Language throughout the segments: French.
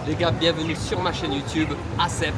Les gars, bienvenue sur ma chaîne YouTube, Accept.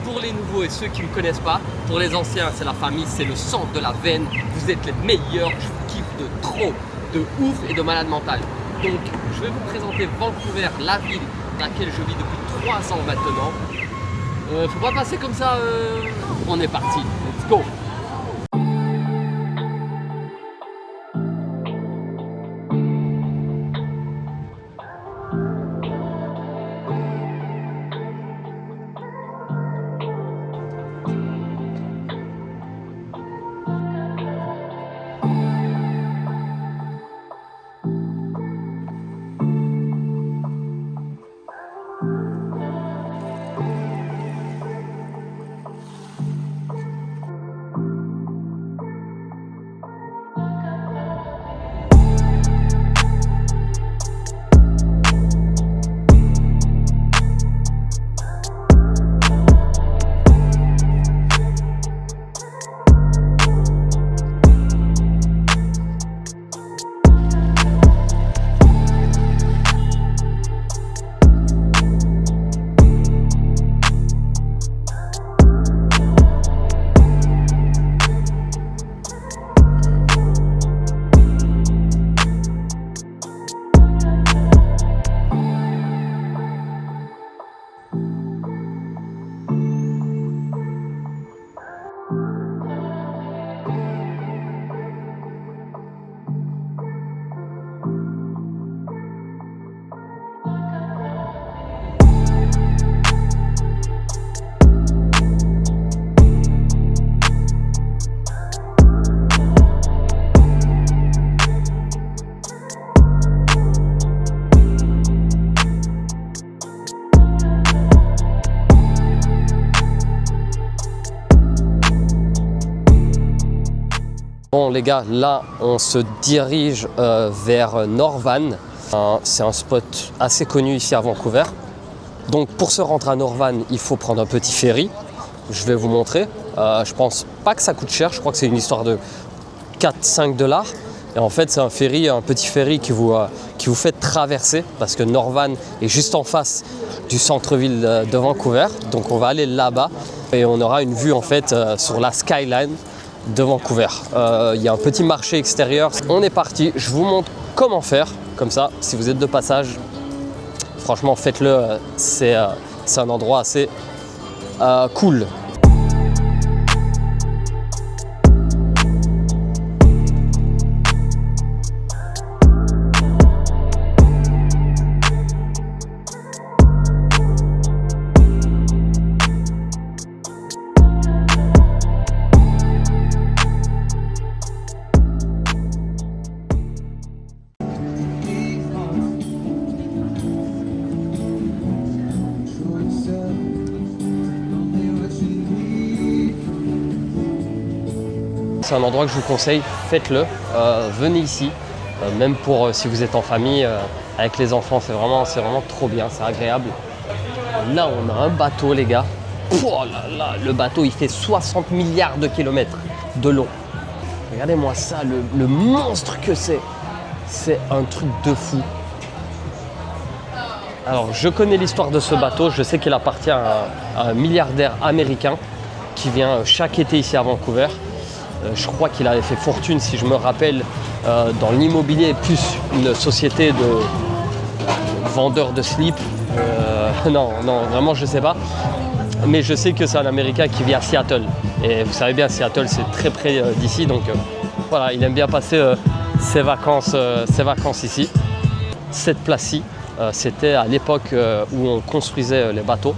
Pour les nouveaux et ceux qui ne me connaissent pas, pour les anciens, c'est la famille, c'est le sang de la veine. Vous êtes les meilleurs, je vous kiffe de trop, de ouf et de malade mental. Donc, je vais vous présenter Vancouver, la ville dans laquelle je vis depuis 3 ans maintenant. Faut pas passer comme ça, on est parti, let's go. Bon les gars, là on se dirige vers Norvan. C'est un spot assez connu ici à Vancouver. Donc pour se rendre à Norvan, il faut prendre un petit ferry. Je vais vous montrer. Je pense pas que ça coûte cher, je crois que c'est une histoire de 4-5 $. Et en fait c'est un ferry, un petit ferry qui vous fait traverser parce que Norvan est juste en face du centre-ville de Vancouver. Donc on va aller là-bas et on aura une vue en fait sur la skyline de Vancouver. Il y a un petit marché extérieur. On est parti, je vous montre comment faire. Comme ça, si vous êtes de passage, franchement faites-le. C'est un endroit assez cool. C'est un endroit que je vous conseille, faites-le, venez ici, même pour si vous êtes en famille, avec les enfants, c'est vraiment trop bien, c'est agréable. Là on a un bateau les gars, oh là là, le bateau il fait 60 milliards de kilomètres de long. Regardez-moi ça, le monstre que c'est un truc de fou. Alors je connais l'histoire de ce bateau, je sais qu'il appartient à un milliardaire américain qui vient chaque été ici à Vancouver. Je crois qu'il avait fait fortune, si je me rappelle, dans l'immobilier, plus une société de vendeurs de slip. Non, vraiment, je ne sais pas. Mais je sais que c'est un Américain qui vit à Seattle. Et vous savez bien, Seattle, c'est très près d'ici. Donc voilà, il aime bien passer ses vacances ici. Cette place-ci, c'était à l'époque où on construisait les bateaux.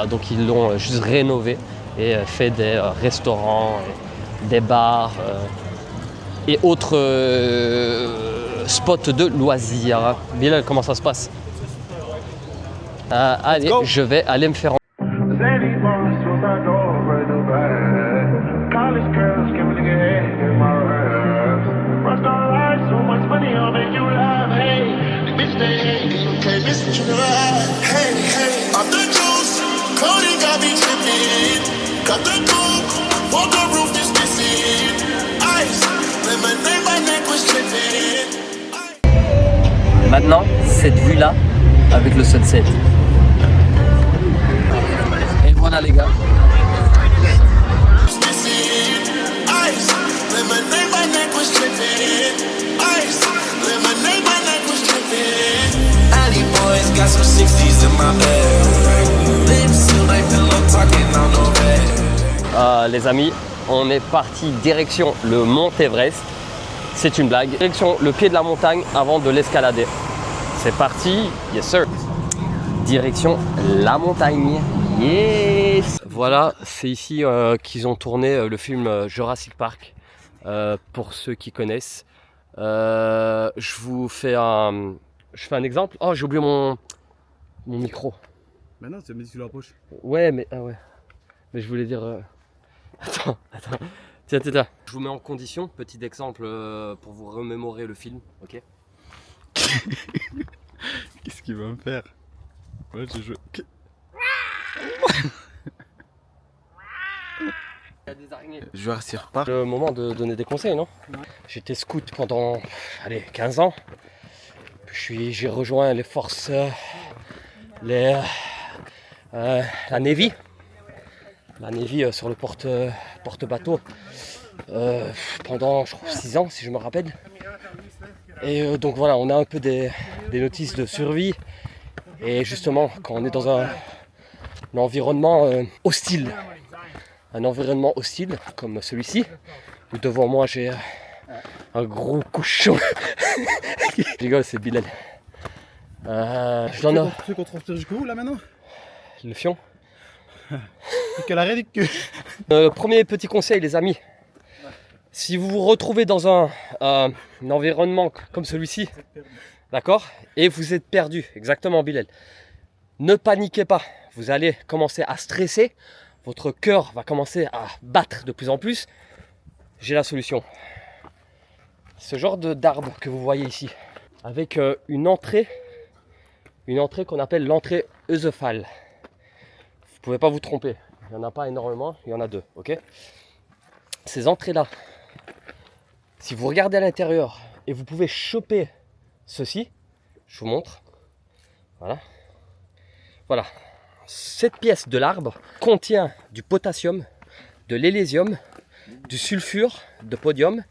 Donc ils l'ont juste rénové et fait des restaurants, des bars et autres spots de loisirs. Bilal, comment ça se passe? Allez, je vais aller me faire Maintenant, cette vue-là, avec le sunset, Voilà les gars. Les amis, on est parti direction le mont Everest. C'est une blague. Direction le pied de la montagne avant de l'escalader. C'est parti, yes sir. Direction la montagne, yes. Voilà, c'est ici qu'ils ont tourné le film Jurassic Park. Pour ceux qui connaissent. Je fais un exemple. Oh, j'ai oublié mon micro. Mais non, tu me dis que tu l'approches. Ouais, mais mais je voulais dire. Attends. Tiens. Je vous mets en condition, petit exemple pour vous remémorer le film, ok? Qu'est-ce qu'il va me faire? Ouais, j'ai joué. Il y a des araignées. Jurassic Park. Le moment de donner des conseils, non? Ouais. J'étais scout pendant 15 ans. Puis j'ai rejoint les forces, la Navy. La Navy sur le porte-bateau pendant je crois, 6 ans si je me rappelle. Et donc voilà, on a un peu des notices de survie. Et justement, quand on est dans un environnement hostile, un environnement hostile comme celui-ci, où devant moi j'ai un gros cochon. Je rigole, c'est Bilal. J'en ai. Tu sais qu'on transpire jusqu'où là maintenant? Le fion. Quelle arrêt que. Premier petit conseil les amis. Si vous vous retrouvez dans un environnement comme celui-ci, d'accord, et vous êtes perdu, exactement Bilal, ne paniquez pas, vous allez commencer à stresser, votre cœur va commencer à battre de plus en plus. J'ai la solution. Ce genre d'arbre que vous voyez ici, avec une entrée qu'on appelle l'entrée œsophale. Vous ne pouvez pas vous tromper, il n'y en a pas énormément, il y en a 2, ok? Ces entrées-là, si vous regardez à l'intérieur et vous pouvez choper ceci, je vous montre, voilà. Cette pièce de l'arbre contient du potassium, de l'hélésium, du sulfure de podium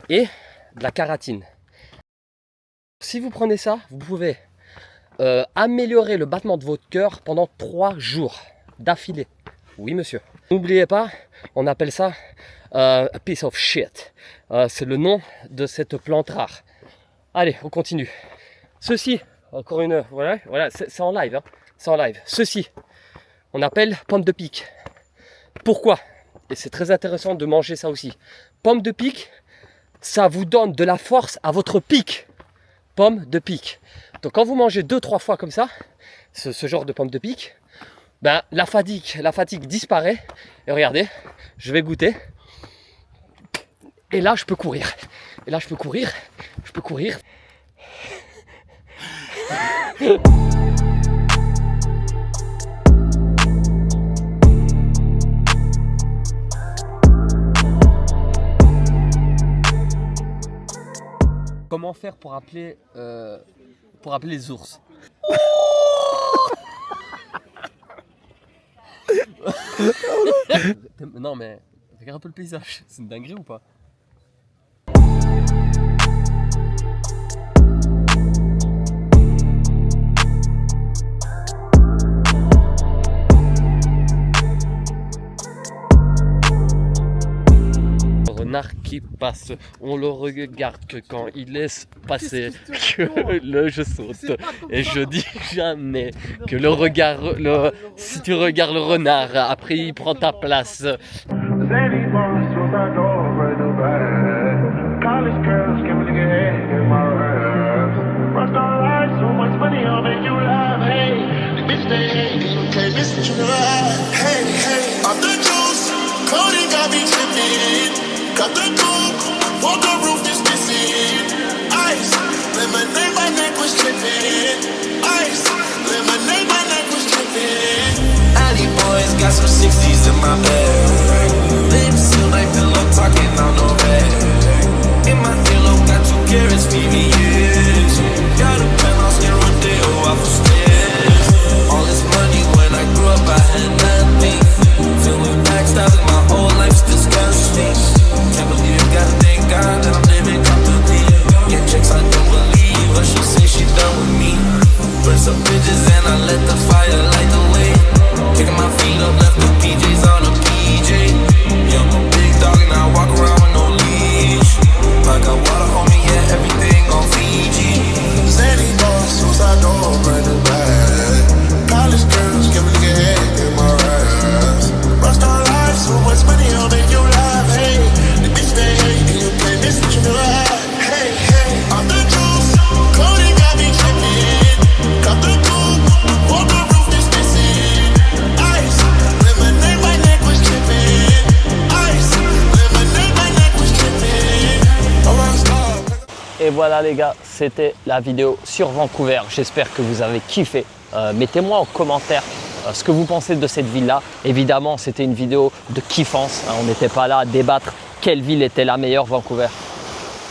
et de la kératine. Si vous prenez ça, vous pouvez améliorer le battement de votre cœur pendant 3 jours d'affilée. Oui monsieur. N'oubliez pas, on appelle ça a piece of shit. C'est le nom de cette plante rare. Allez, on continue. Ceci, encore une, voilà, c'est en live, hein, c'est en live. Ceci, on appelle pomme de pique. Pourquoi? Et c'est très intéressant de manger ça aussi. Pomme de pique, ça vous donne de la force à votre pique. Pomme de pique. Donc quand vous mangez 2-3 fois comme ça, ce genre de pomme de pique, ben, la fatigue disparaît. Et regardez, je vais goûter. Et là, je peux courir. Comment faire pour appeler les ours? Non mais regarde un peu le paysage, c'est une dinguerie ou pas? Renard qui passe, on le regarde que quand il laisse passer, que le je saute. Et je dis jamais que si tu regardes le renard, après il prend ta place. Got the coupe, for the roof is missing. Ice, lemonade, my neck was tripping. Ice, lemonade, my neck was tripping. Alley boys got some 60s in my bag. Lips sealed like pillow talking on no bag. In my earlobe got 2 carats, VVS. Got a penthouse near Rodeo off of stairs. All this money when I grew up I had nothing. voilà les gars, c'était la vidéo sur Vancouver. J'espère que vous avez kiffé. Mettez-moi en commentaire ce que vous pensez de cette ville-là. Évidemment, c'était une vidéo de kiffance. Hein, on n'était pas là à débattre quelle ville était la meilleure. Vancouver.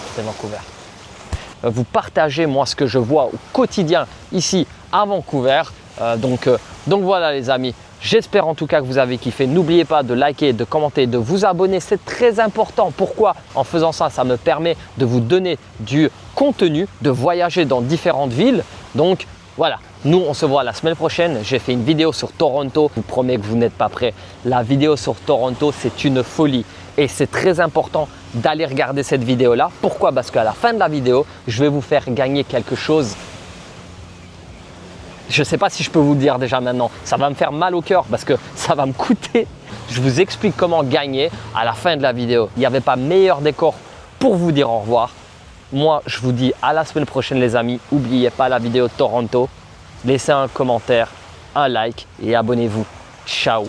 C'était Vancouver. Vous partagez moi ce que je vois au quotidien ici à Vancouver. Donc voilà les amis. J'espère en tout cas que vous avez kiffé. N'oubliez pas de liker, de commenter, de vous abonner. C'est très important. Pourquoi? En faisant ça, ça me permet de vous donner du contenu, de voyager dans différentes villes. Donc voilà, nous on se voit la semaine prochaine. J'ai fait une vidéo sur Toronto. Je vous promets que vous n'êtes pas prêts. La vidéo sur Toronto, c'est une folie. Et c'est très important d'aller regarder cette vidéo-là. Pourquoi? Parce qu'à la fin de la vidéo, je vais vous faire gagner quelque chose. Je ne sais pas si je peux vous le dire déjà maintenant. Ça va me faire mal au cœur parce que ça va me coûter. Je vous explique comment gagner à la fin de la vidéo. Il n'y avait pas meilleur décor pour vous dire au revoir. Moi, je vous dis à la semaine prochaine les amis. N'oubliez pas la vidéo de Toronto. Laissez un commentaire, un like et abonnez-vous. Ciao.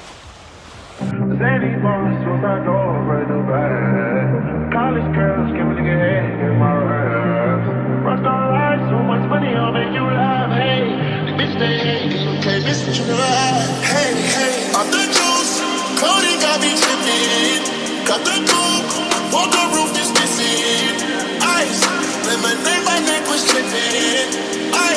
Hey, hey, I'm the juice. Cody got me tripping. Got the coupe on the roof.